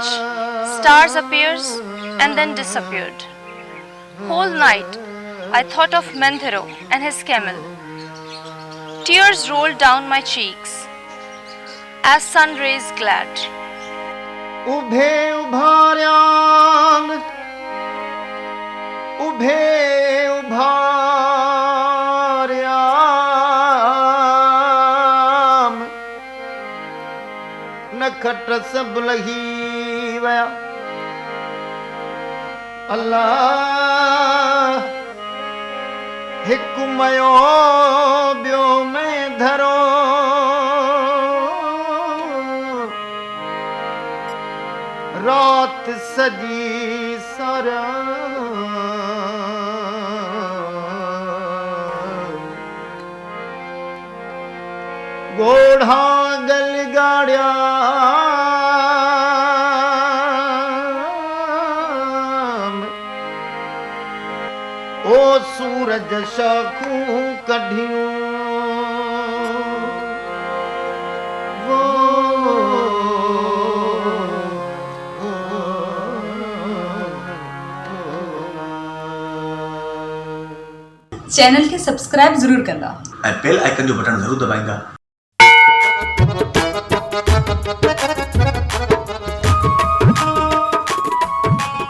much. Stars appears and then disappeared. Whole night I thought of Mendhiro and his camel. Tears rolled down my cheeks as sun rays glad. उभे उभार्यान उभे उभार्याम नखट सब लही वया अल्लाह हिकु मयो ॿियो में धरो रात सजी सारा घोड़ा गल गाड़िया ओ सूरज शाखूं कढियूं चैनल खे सब्सक्राइब जरूर कंदा ऐं बेल आइकन जो बटन ज़रूर दबाईंदा।